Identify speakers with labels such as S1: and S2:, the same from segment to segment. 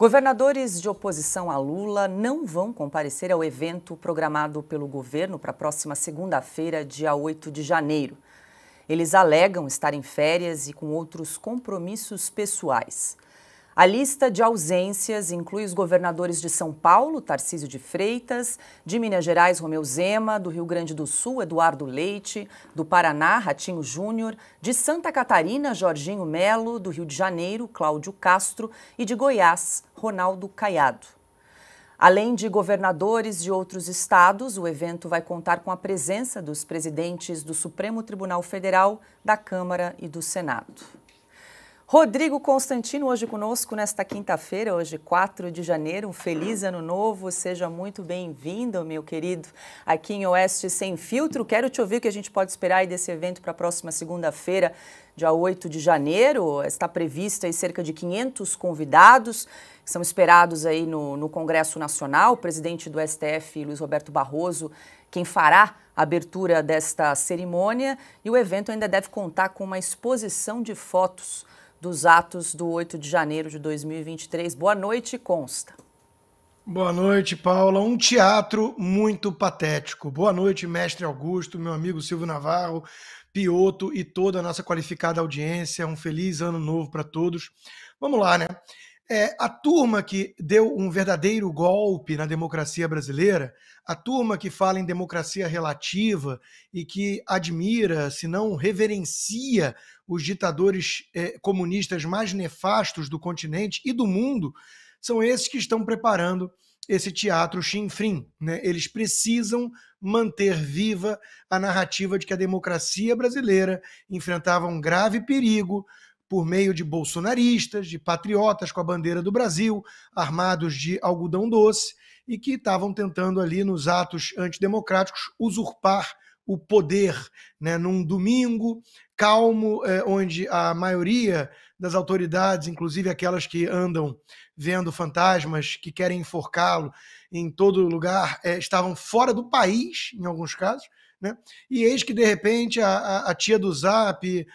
S1: Governadores de oposição a Lula não vão comparecer ao evento programado pelo governo para a próxima segunda-feira, dia 8 de janeiro. Eles alegam estar em férias e com outros compromissos pessoais. A lista de ausências inclui os governadores de São Paulo, Tarcísio de Freitas, de Minas Gerais, Romeu Zema, do Rio Grande do Sul, Eduardo Leite, do Paraná, Ratinho Júnior, de Santa Catarina, Jorginho Melo, do Rio de Janeiro, Cláudio Castro e de Goiás, Ronaldo Caiado. Além de governadores de outros estados, o evento vai contar com a presença dos presidentes do Supremo Tribunal Federal, da Câmara e do Senado. Rodrigo Constantino hoje conosco nesta quinta-feira, hoje 4 de janeiro, um feliz ano novo, seja muito bem-vindo, meu querido, aqui em Oeste Sem Filtro. Quero te ouvir o que a gente pode esperar aí desse evento para a próxima segunda-feira, dia 8 de janeiro. Está previsto aí cerca de 500 convidados, que são esperados aí no Congresso Nacional. O presidente do STF, Luiz Roberto Barroso, quem fará a abertura desta cerimônia, e o evento ainda deve contar com uma exposição de fotos dos atos do 8 de janeiro de 2023. Boa noite, Consta.
S2: Boa noite, Paula. Um teatro muito patético. Boa noite, mestre Augusto, meu amigo Silvio Navarro, Pioto e toda a nossa qualificada audiência. Um feliz ano novo para todos. Vamos lá, né? A turma que deu um verdadeiro golpe na democracia brasileira, a turma que fala em democracia relativa e que admira, se não reverencia, os ditadores comunistas mais nefastos do continente e do mundo, são esses que estão preparando esse teatro chinfrim, né? Eles precisam manter viva a narrativa de que a democracia brasileira enfrentava um grave perigo por meio de bolsonaristas, de patriotas com a bandeira do Brasil, armados de algodão doce, e que estavam tentando ali, nos atos antidemocráticos, usurpar o poder, né, num domingo calmo, onde a maioria das autoridades, inclusive aquelas que andam vendo fantasmas, que querem enforcá-lo em todo lugar, estavam fora do país, em alguns casos, né? E eis que, de repente, a tia do Zap,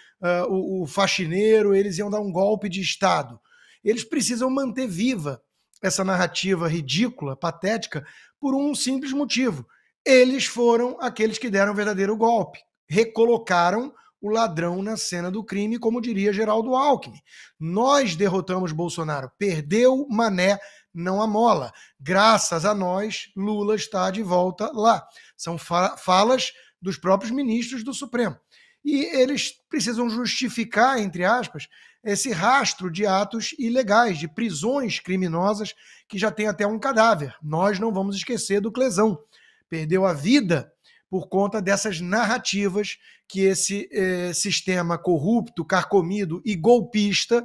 S2: o faxineiro, eles iam dar um golpe de Estado. Eles precisam manter viva essa narrativa ridícula, patética, por um simples motivo. Eles foram aqueles que deram o verdadeiro golpe. Recolocaram o ladrão na cena do crime, como diria Geraldo Alckmin. Nós derrotamos Bolsonaro. Perdeu Mané, não a mola. Graças a nós, Lula está de volta lá. São falas dos próprios ministros do Supremo. E eles precisam justificar, entre aspas, esse rastro de atos ilegais, de prisões criminosas, que já tem até um cadáver. Nós não vamos esquecer do Clesão. Perdeu a vida por conta dessas narrativas que esse sistema corrupto, carcomido e golpista,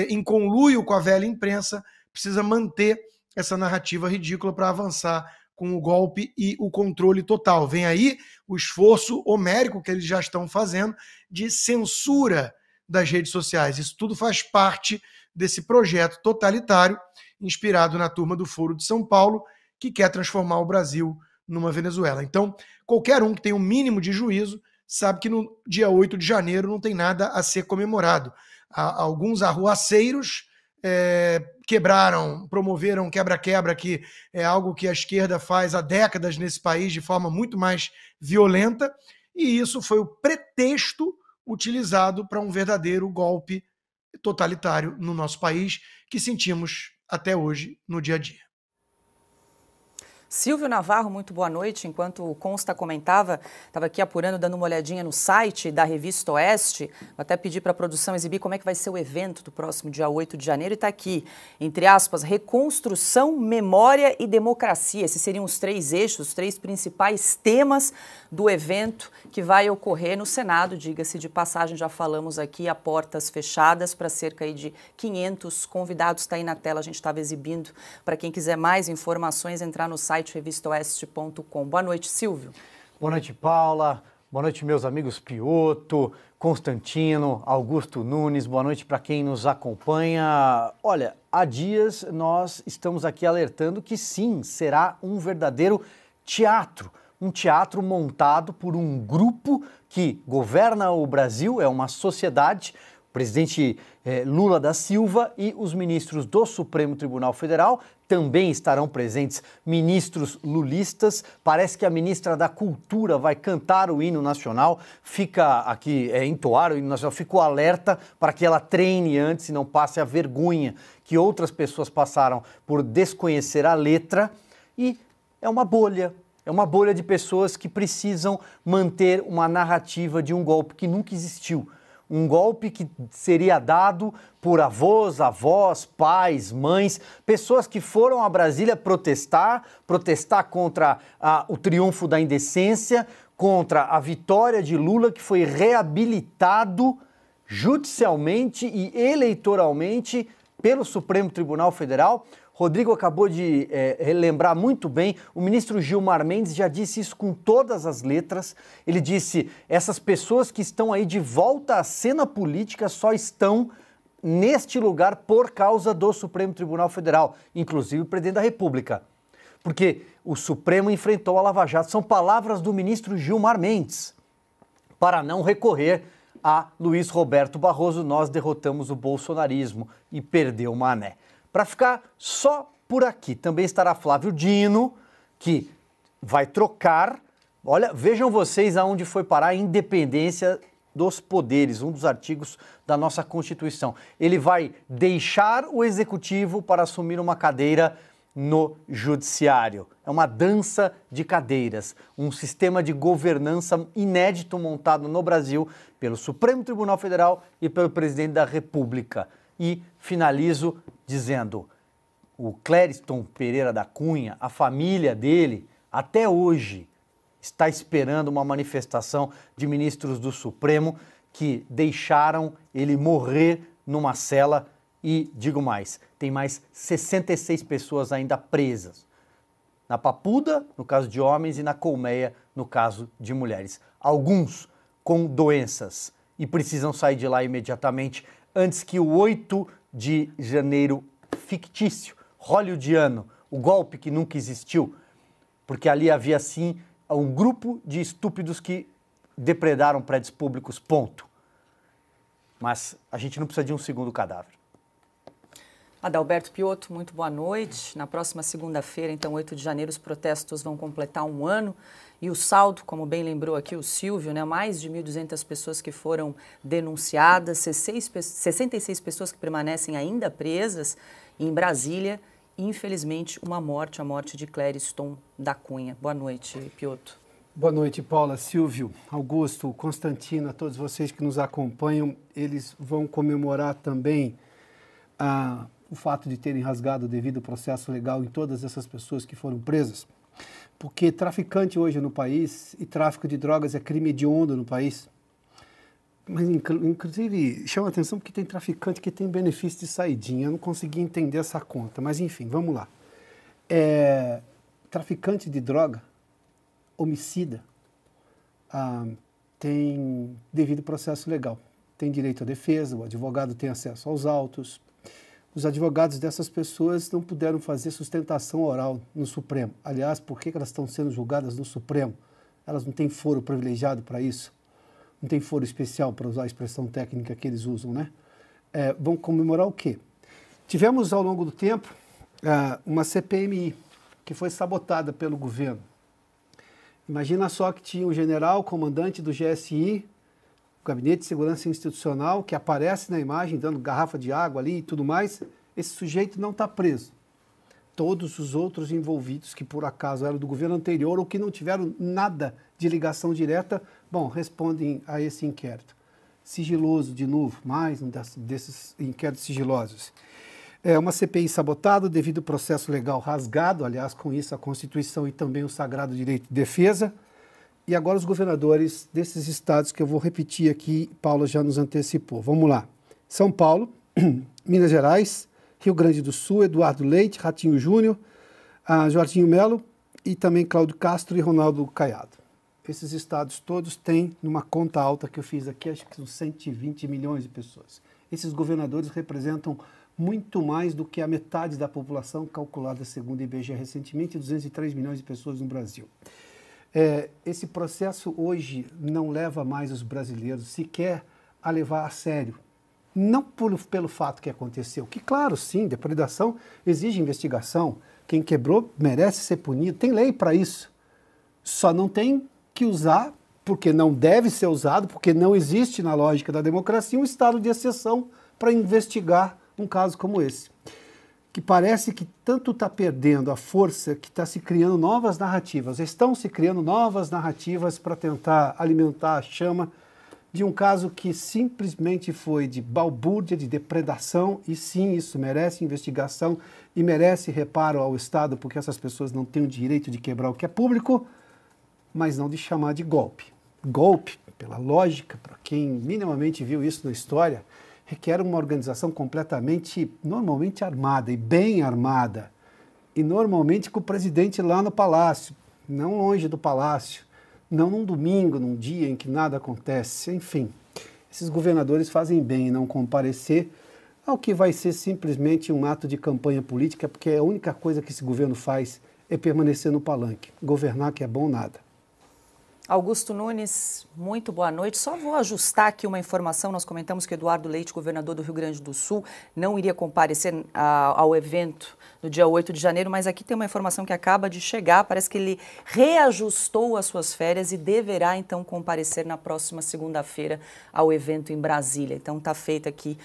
S2: em conluio com a velha imprensa, precisa manter essa narrativa ridícula para avançar com o golpe e o controle total. Vem aí o esforço homérico que eles já estão fazendo de censura das redes sociais. Isso tudo faz parte desse projeto totalitário inspirado na turma do Foro de São Paulo, que quer transformar o Brasil numa Venezuela. Então, qualquer um que tenha um mínimo de juízo sabe que no dia 8 de janeiro não tem nada a ser comemorado. Alguns arruaceiros promoveram quebra-quebra, que é algo que a esquerda faz há décadas nesse país de forma muito mais violenta, e isso foi o pretexto utilizado para um verdadeiro golpe totalitário no nosso país, que sentimos até hoje no dia a dia.
S1: Silvio Navarro, muito boa noite. Enquanto o Consta comentava, estava aqui apurando, dando uma olhadinha no site da Revista Oeste. Vou até pedir para a produção exibir como é que vai ser o evento do próximo dia 8 de janeiro. E está aqui, entre aspas, reconstrução, memória e democracia. Esses seriam os três eixos, os três principais temas do evento que vai ocorrer no Senado. Diga-se de passagem, já falamos aqui, a portas fechadas para cerca aí de 500 convidados. Está aí na tela, a gente estava exibindo. Para quem quiser mais informações, entrar no site revistaoeste.com. Boa noite, Silvio.
S3: Boa noite, Paula. Boa noite, meus amigos Pioto, Constantino, Augusto Nunes. Boa noite para quem nos acompanha. Olha, há dias nós estamos aqui alertando que sim, será um verdadeiro teatro. Um teatro montado por um grupo que governa o Brasil, é uma sociedade presidente Lula da Silva e os ministros do Supremo Tribunal Federal. Também estarão presentes ministros lulistas. Parece que a ministra da Cultura vai cantar o hino nacional, fica aqui, entoar o hino nacional, fica o alerta para que ela treine antes e não passe a vergonha que outras pessoas passaram por desconhecer a letra. E é uma bolha de pessoas que precisam manter uma narrativa de um golpe que nunca existiu. Um golpe que seria dado por avós, pais, mães, pessoas que foram a Brasília protestar contra o triunfo da indecência, contra a vitória de Lula, que foi reabilitado judicialmente e eleitoralmente pelo Supremo Tribunal Federal. Rodrigo acabou de relembrar muito bem, o ministro Gilmar Mendes já disse isso com todas as letras. Ele disse, essas pessoas que estão aí de volta à cena política só estão neste lugar por causa do Supremo Tribunal Federal, inclusive o presidente da República. Porque o Supremo enfrentou a Lava Jato. São palavras do ministro Gilmar Mendes. Para não recorrer a Luiz Roberto Barroso, nós derrotamos o bolsonarismo e perdeu o Mané. Para ficar só por aqui, também estará Flávio Dino, que vai trocar. Olha, vejam vocês aonde foi parar a independência dos poderes, um dos artigos da nossa Constituição. Ele vai deixar o Executivo para assumir uma cadeira no Judiciário. É uma dança de cadeiras, um sistema de governança inédito montado no Brasil pelo Supremo Tribunal Federal e pelo Presidente da República. E finalizo dizendo, o Clériston Pereira da Cunha, a família dele, até hoje, está esperando uma manifestação de ministros do Supremo que deixaram ele morrer numa cela e, digo mais, tem mais 66 pessoas ainda presas. Na Papuda, no caso de homens, e na Colmeia, no caso de mulheres. Alguns com doenças e precisam sair de lá imediatamente antes que o 8 de janeiro fictício, hollywoodiano, o golpe que nunca existiu, porque ali havia sim um grupo de estúpidos que depredaram prédios públicos, ponto. Mas a gente não precisa de um segundo cadáver.
S1: Adalberto Piotto, muito boa noite. Na próxima segunda-feira, então, 8 de janeiro, os protestos vão completar um ano e o saldo, como bem lembrou aqui o Silvio, né, mais de 1.200 pessoas que foram denunciadas, 66 pessoas que permanecem ainda presas em Brasília e, infelizmente, uma morte, a morte de Clériston da Cunha. Boa noite, Piotto.
S4: Boa noite, Paula, Silvio, Augusto, Constantino, todos vocês que nos acompanham. Eles vão comemorar também o fato de terem rasgado o devido processo legal em todas essas pessoas que foram presas, porque traficante hoje no país e tráfico de drogas é crime hediondo no país. Mas, inclusive, chama a atenção porque tem traficante que tem benefício de saidinha. Eu não consegui entender essa conta, mas enfim, vamos lá. Traficante de droga, homicida, tem devido processo legal, tem direito à defesa, o advogado tem acesso aos autos. Os advogados dessas pessoas não puderam fazer sustentação oral no Supremo. Aliás, por que elas estão sendo julgadas no Supremo? Elas não têm foro privilegiado para isso? Não tem foro especial, para usar a expressão técnica que eles usam, né? Vão comemorar o quê? Tivemos, ao longo do tempo, uma CPMI, que foi sabotada pelo governo. Imagina só que tinha um general, comandante do GSI, o Gabinete de Segurança Institucional, que aparece na imagem dando garrafa de água ali e tudo mais. Esse sujeito não está preso. Todos os outros envolvidos, que por acaso eram do governo anterior ou que não tiveram nada de ligação direta, bom, respondem a esse inquérito. Sigiloso, de novo, mais um desses inquéritos sigilosos. É uma CPI sabotada devido ao processo legal rasgado, aliás, com isso a Constituição e também o sagrado direito de defesa. E agora os governadores desses estados que eu vou repetir aqui, Paula já nos antecipou. Vamos lá. São Paulo, Minas Gerais, Rio Grande do Sul, Eduardo Leite, Ratinho Júnior, Jorginho Melo e também Cláudio Castro e Ronaldo Caiado. Esses estados todos têm, numa conta alta que eu fiz aqui, acho que são 120 milhões de pessoas. Esses governadores representam muito mais do que a metade da população calculada segundo o IBGE recentemente, 203 milhões de pessoas no Brasil. Esse processo hoje não leva mais os brasileiros sequer a levar a sério Não pelo fato que aconteceu, que claro, sim, depredação exige investigação, quem quebrou merece ser punido, tem lei para isso, só não tem que usar, porque não deve ser usado, porque não existe na lógica da democracia um estado de exceção para investigar um caso como esse. Que parece que tanto está perdendo a força que está se criando novas narrativas, estão se criando novas narrativas para tentar alimentar a chama de um caso que simplesmente foi de balbúrdia, de depredação, e sim, isso merece investigação e merece reparo ao Estado, porque essas pessoas não têm o direito de quebrar o que é público, mas não de chamar de golpe. Golpe, pela lógica, para quem minimamente viu isso na história, requer uma organização normalmente armada e bem armada, e normalmente com o presidente lá no palácio, não longe do palácio, não num domingo, num dia em que nada acontece, enfim. Esses governadores fazem bem em não comparecer ao que vai ser simplesmente um ato de campanha política, porque a única coisa que esse governo faz é permanecer no palanque. Governar que é bom nada.
S1: Augusto Nunes, muito boa noite. Só vou ajustar aqui uma informação. Nós comentamos que Eduardo Leite, governador do Rio Grande do Sul, não iria comparecer ao evento no dia 8 de janeiro, mas aqui tem uma informação que acaba de chegar. Parece que ele reajustou as suas férias e deverá, então, comparecer na próxima segunda-feira ao evento em Brasília. Então, está feito aqui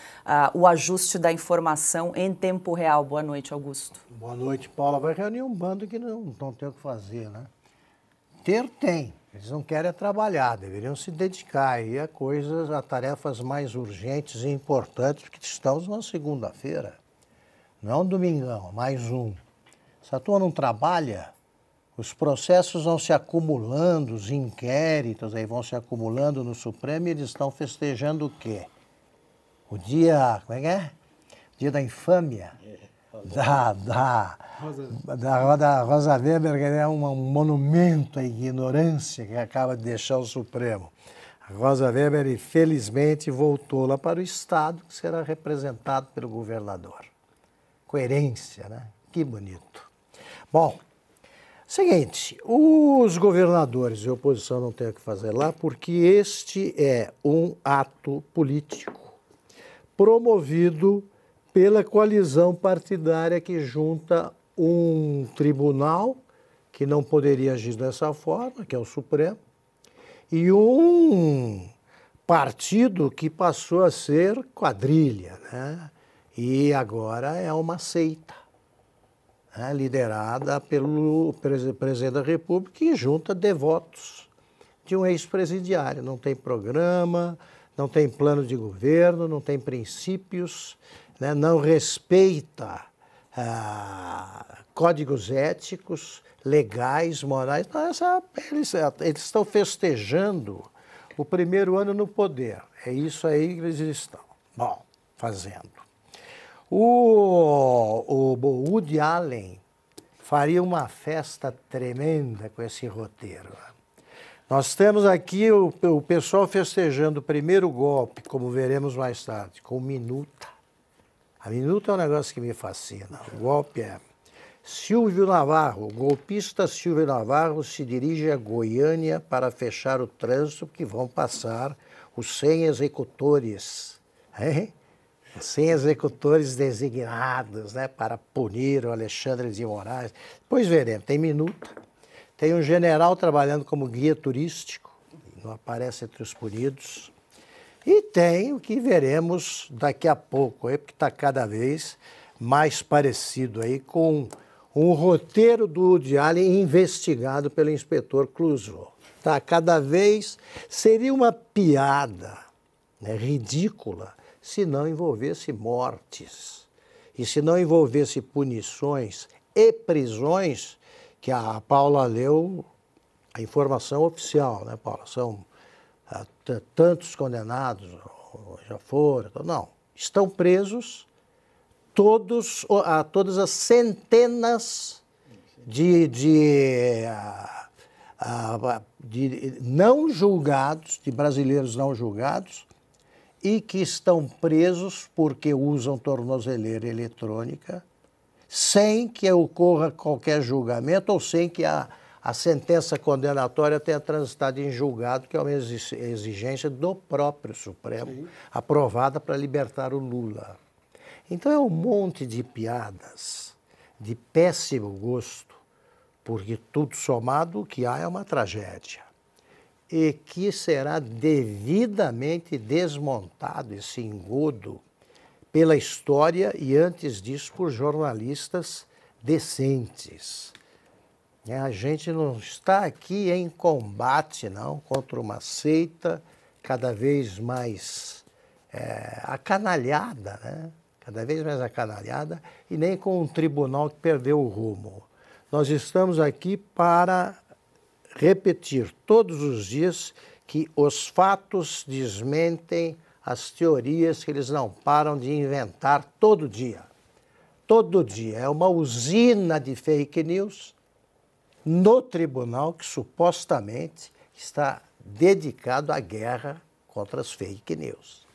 S1: o ajuste da informação em tempo real. Boa noite, Augusto.
S5: Boa noite, Paula. Vai reunir um bando que não tem o que fazer, né? Tem. Eles não querem trabalhar, deveriam se dedicar aí a tarefas mais urgentes e importantes, porque estamos numa segunda-feira. Não é um domingão, mais um. Se a turma não trabalha, os processos vão se acumulando, os inquéritos aí vão se acumulando no Supremo e eles estão festejando o quê? O dia, como é que é? Dia da infâmia. Da Rosa Weber, que é um monumento à ignorância que acaba de deixar o Supremo. A Rosa Weber, infelizmente, voltou lá para o Estado, que será representado pelo governador. Coerência, né? Que bonito. Bom, seguinte, os governadores e a oposição não têm o que fazer lá, porque este é um ato político promovido pela coalizão partidária que junta um tribunal que não poderia agir dessa forma, que é o Supremo, e um partido que passou a ser quadrilha, né? E agora é uma seita, né? Liderada pelo presidente da República, que junta devotos de um ex-presidiário. Não tem programa, não tem plano de governo, não tem princípios, né? Não respeita códigos éticos, legais, morais. Então, eles estão festejando o primeiro ano no poder. É isso aí que eles estão, fazendo. O Woody Allen faria uma festa tremenda com esse roteiro. Nós temos aqui o pessoal festejando o primeiro golpe, como veremos mais tarde, com minuta. A minuta é um negócio que me fascina. O golpe é Silvio Navarro, o golpista Silvio Navarro se dirige a Goiânia para fechar o trânsito, que vão passar os 100 executores. Os 100 executores designados, né, para punir o Alexandre de Moraes. Depois veremos, tem minuta. Tem um general trabalhando como guia turístico, não aparece entre os punidos. E tem o que veremos daqui a pouco, porque está cada vez mais parecido aí com um roteiro do Woody Allen investigado pelo inspetor Clouseau. Tá? Cada vez seria uma piada, né, ridícula se não envolvesse mortes e se não envolvesse punições e prisões, que a Paula leu a informação oficial, né, Paula? São tantos condenados, já foram, não. Estão presos todas as centenas de não julgados, de brasileiros não julgados, e que estão presos porque usam tornozeleira eletrônica, sem que ocorra qualquer julgamento ou sem que a a sentença condenatória tenha transitado em julgado, que é uma exigência do próprio Supremo, sim, aprovada para libertar o Lula. Então é um monte de piadas de péssimo gosto, porque tudo somado o que há é uma tragédia. E que será devidamente desmontado esse engodo pela história e, antes disso, por jornalistas decentes. A gente não está aqui em combate, não, contra uma seita cada vez mais acanalhada, né? Cada vez mais acanalhada, e nem com um tribunal que perdeu o rumo. Nós estamos aqui para repetir todos os dias que os fatos desmentem as teorias que eles não param de inventar todo dia. Todo dia. É uma usina de fake news no tribunal que supostamente está dedicado à guerra contra as fake news.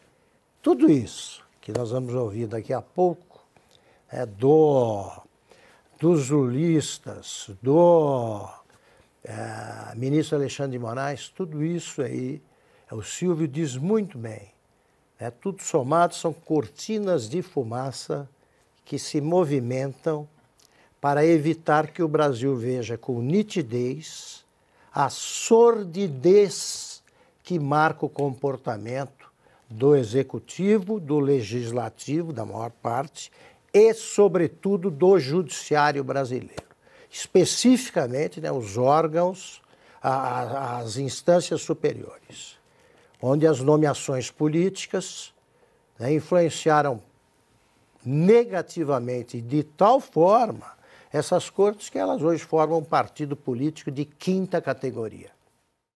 S5: Tudo isso que nós vamos ouvir daqui a pouco dos lulistas, do ministro Alexandre de Moraes, tudo isso aí, o Silvio diz muito bem, tudo somado são cortinas de fumaça que se movimentam para evitar que o Brasil veja com nitidez a sordidez que marca o comportamento do executivo, do legislativo, da maior parte, e, sobretudo, do judiciário brasileiro. Especificamente, os órgãos, as instâncias superiores, onde as nomeações políticas influenciaram negativamente, de tal forma, essas cortes que elas hoje formam um partido político de quinta categoria.